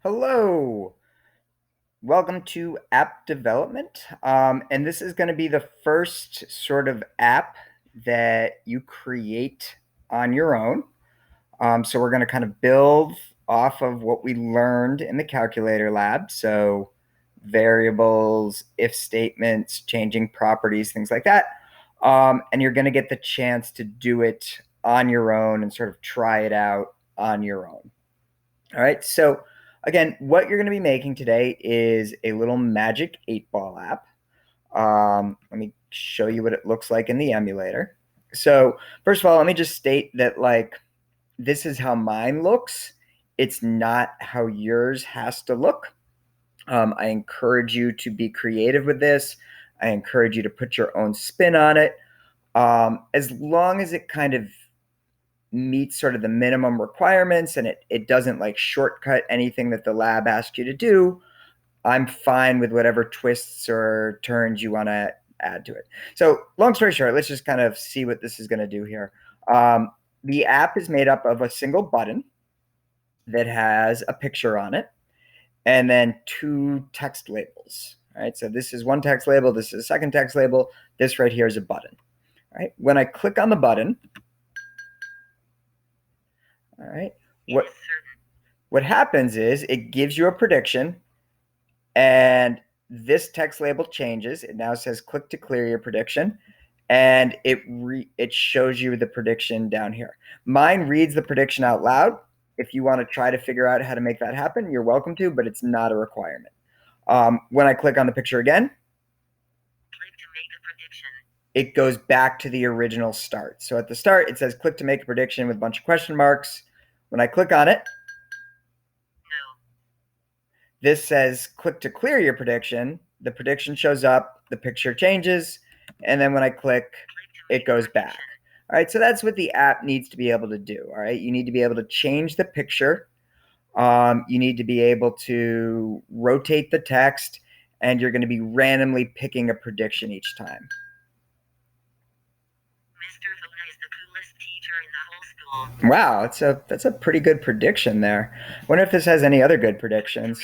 Hello, welcome to app development. And this is going to be the first sort of app that you create on your own. So we're going to kind of build off of what we learned in the calculator lab. So variables, if statements, changing properties, things like that. And you're going to get the chance to do it on your own and sort of try it out on your own. All right. So again, what you're going to be making today is a little magic 8-ball app. Let me show you what it looks like in the emulator. So first of all, let me just state that this is how mine looks. It's not how yours has to look. I encourage you to be creative with this. I encourage you to put your own spin on it. As long as it kind of meets sort of the minimum requirements and it doesn't like shortcut anything that the lab asks you to do, I'm fine with whatever twists or turns you want to add to it. So long story short, let's just kind of see what this is going to do here. The app is made up of a single button that has a picture on it and then two text labels. All right, so this is one text label, this is a second text label, this right here is a button. All right, when I click on the button, all right, what happens is it gives you a prediction, and this text label changes. It now says click to clear your prediction, and it shows you the prediction down here. Mine reads the prediction out loud. If you want to try to figure out how to make that happen, you're welcome to, but it's not a requirement. When I click on the picture again, it goes back to the original start. So at the start, it says click to make a prediction with a bunch of question marks. When I click on it, this says click to clear your prediction. The prediction shows up, the picture changes, and then when I click, it goes back. All right, so that's what the app needs to be able to do. All right, you need to be able to change the picture. You need to be able to rotate the text, and you're going to be randomly picking a prediction each time. Wow, that's a pretty good prediction there. I wonder if this has any other good predictions.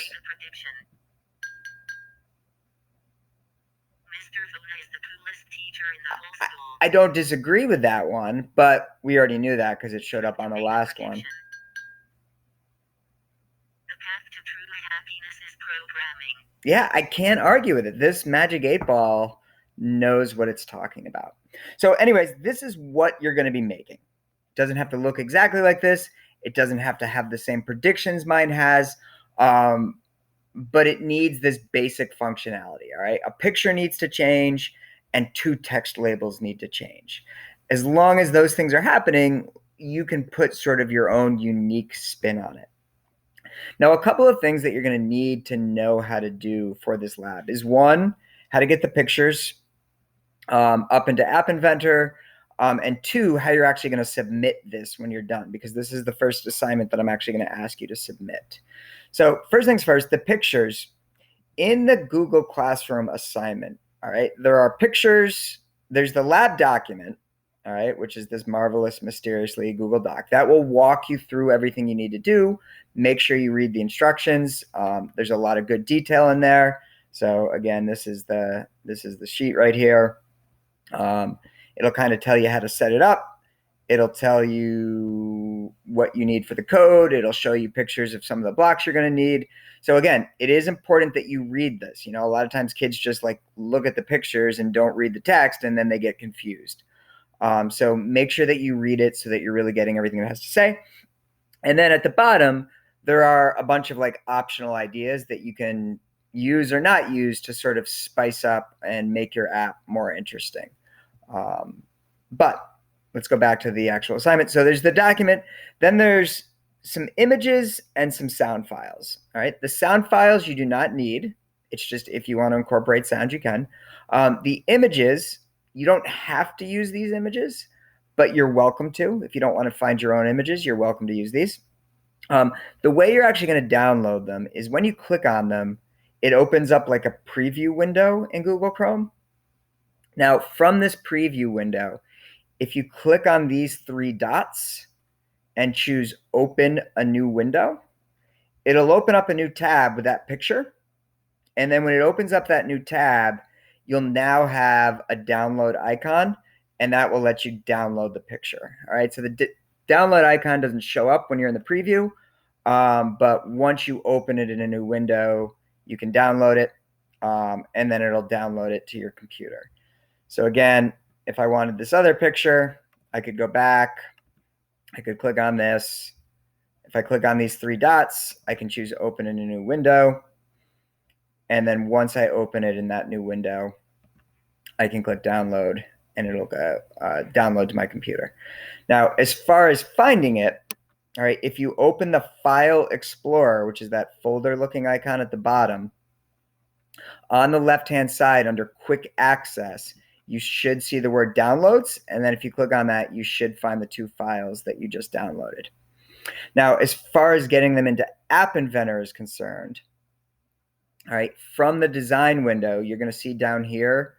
I don't disagree with that one, but we already knew that because it showed up on the last one. Yeah, I can't argue with it. This Magic 8-Ball knows what it's talking about. So anyways, this is what you're going to be making. It doesn't have to look exactly like this. It doesn't have to have the same predictions mine has, but it needs this basic functionality, all right? A picture needs to change, and two text labels need to change. As long as those things are happening, you can put sort of your own unique spin on it. Now, a couple of things that you're going to need to know how to do for this lab is one, how to get the pictures up into App Inventor, and two, how you're actually going to submit this when you're done, because this is the first assignment that I'm actually going to ask you to submit. So first things first, the pictures in the Google Classroom assignment, all right, there are pictures, there's the lab document, all right, which is this marvelous, mysteriously Google Doc. That will walk you through everything you need to do. Make sure you read the instructions. There's a lot of good detail in there. So again, this is the sheet right here. It'll kind of tell you how to set it up. It'll tell you what you need for the code. It'll show you pictures of some of the blocks you're going to need. So again, it is important that you read this. You know, a lot of times kids just like look at the pictures and don't read the text, and then they get confused. So make sure that you read it so that you're really getting everything it has to say. And then at the bottom, there are a bunch of like optional ideas that you can use or not use to sort of spice up and make your app more interesting. But let's go back to the actual assignment. So there's the document, then there's some images and some sound files. All right, the sound files you do not need. It's just if you want to incorporate sound, you can. The images, you don't have to use these images, but you're welcome to. If you don't want to find your own images, you're welcome to use these. The way you're actually going to download them is when you click on them, it opens up like a preview window in Google Chrome. Now, from this preview window, if you click on these three dots and choose open a new window, it'll open up a new tab with that picture. And then when it opens up that new tab, you'll now have a download icon, and that will let you download the picture. All right, so the download icon doesn't show up when you're in the preview, but once you open it in a new window, you can download it, and then it'll download it to your computer. So again, if I wanted this other picture, I could go back, I could click on this. If I click on these three dots, I can choose open in a new window. And then once I open it in that new window, I can click download and it'll go download to my computer. Now, as far as finding it, all right, if you open the File Explorer, which is that folder looking icon at the bottom, on the left-hand side under Quick Access, you should see the word downloads. And then if you click on that, you should find the two files that you just downloaded. Now, as far as getting them into App Inventor is concerned, all right, from the design window, you're going to see down here,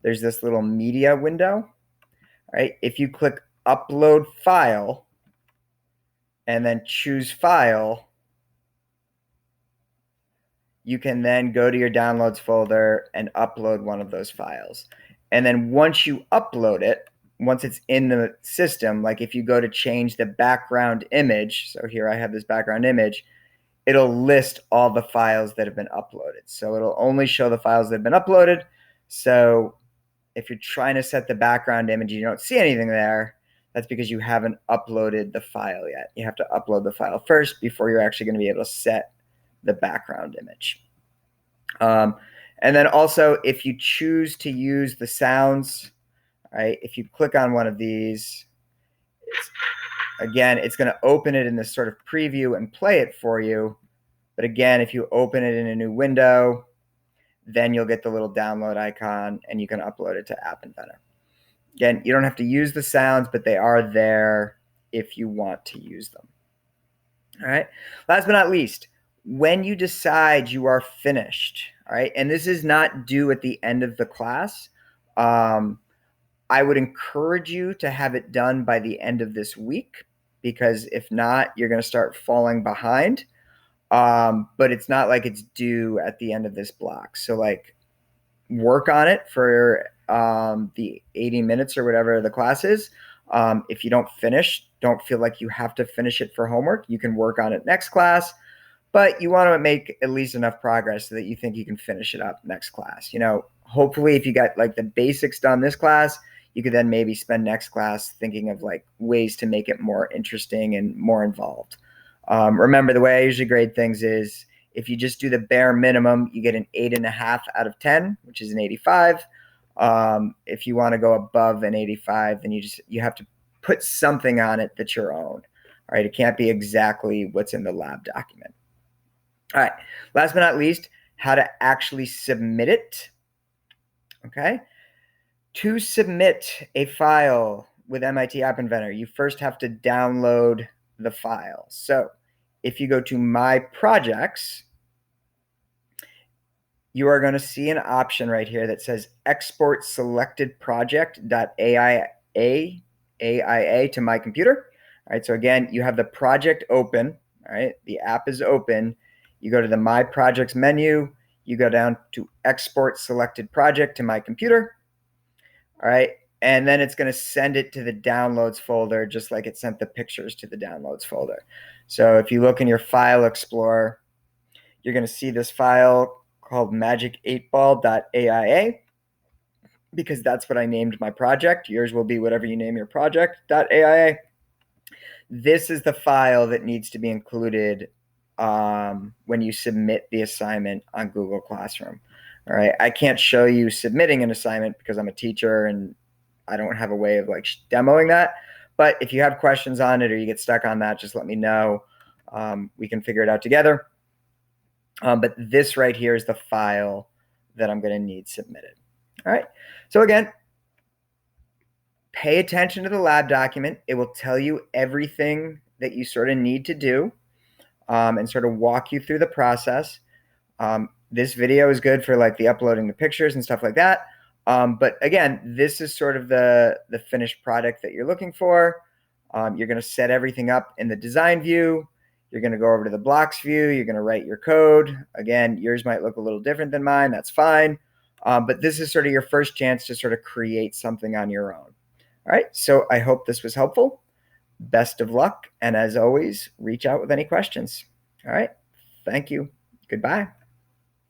there's this little media window. All right, if you click upload file and then choose file, you can then go to your downloads folder and upload one of those files. And then once you upload it, once it's in the system, like if you go to change the background image, so here I have this background image, it'll list all the files that have been uploaded. So it'll only show the files that have been uploaded. So if you're trying to set the background image and you don't see anything there, that's because you haven't uploaded the file yet. You have to upload the file first before you're actually going to be able to set the background image. And then also, if you choose to use the sounds, right, if you click on one of these, again, it's going to open it in this sort of preview and play it for you. But again, if you open it in a new window, then you'll get the little download icon and you can upload it to App Inventor. Again, you don't have to use the sounds, but they are there if you want to use them. All right. Last but not least, when you decide you are finished, all right, and this is not due at the end of the class, I would encourage you to have it done by the end of this week, because if not, you're going to start falling behind. But it's not like it's due at the end of this block. So like work on it for the 80 minutes or whatever the class is. If you don't finish, don't feel like you have to finish it for homework. You can work on it next class, but you want to make at least enough progress so that you think you can finish it up next class. You know, hopefully if you got like the basics done this class, you could then maybe spend next class thinking of like ways to make it more interesting and more involved. Remember, the way I usually grade things is if you just do the bare minimum, you get an 8.5 out of 10, which is an 85. If you want to go above an 85, then you have to put something on it that's your own. All right, it can't be exactly what's in the lab document. All right, last but not least, how to actually submit it. Okay, to submit a file with MIT App Inventor, you first have to download the file. So if you go to My Projects, you are going to see an option right here that says Export Selected Project.aia to my computer. All right, so again, you have the project open. All right, the app is open. You go to the My Projects menu. You go down to Export Selected Project to my computer. All right, and then it's going to send it to the downloads folder, just like it sent the pictures to the downloads folder. So if you look in your File Explorer, you're going to see this file called magic8ball.aia, because that's what I named my project. Yours will be whatever you name your project.aia. This is the file that needs to be included when you submit the assignment on Google Classroom. All right, I can't show you submitting an assignment because I'm a teacher and I don't have a way of like demoing that. But if you have questions on it or you get stuck on that, just let me know. We can figure it out together. But this right here is the file that I'm going to need submitted. All right, so again, pay attention to the lab document. It will tell you everything that you sort of need to do and sort of walk you through the process. This video is good for like the uploading the pictures and stuff like that. But again, this is sort of the finished product that you're looking for. You're going to set everything up in the design view. You're going to go over to the blocks view. You're going to write your code. Again, yours might look a little different than mine. That's fine. But this is sort of your first chance to sort of create something on your own. All right, so I hope this was helpful. Best of luck. And as always, reach out with any questions. All right, thank you. Goodbye.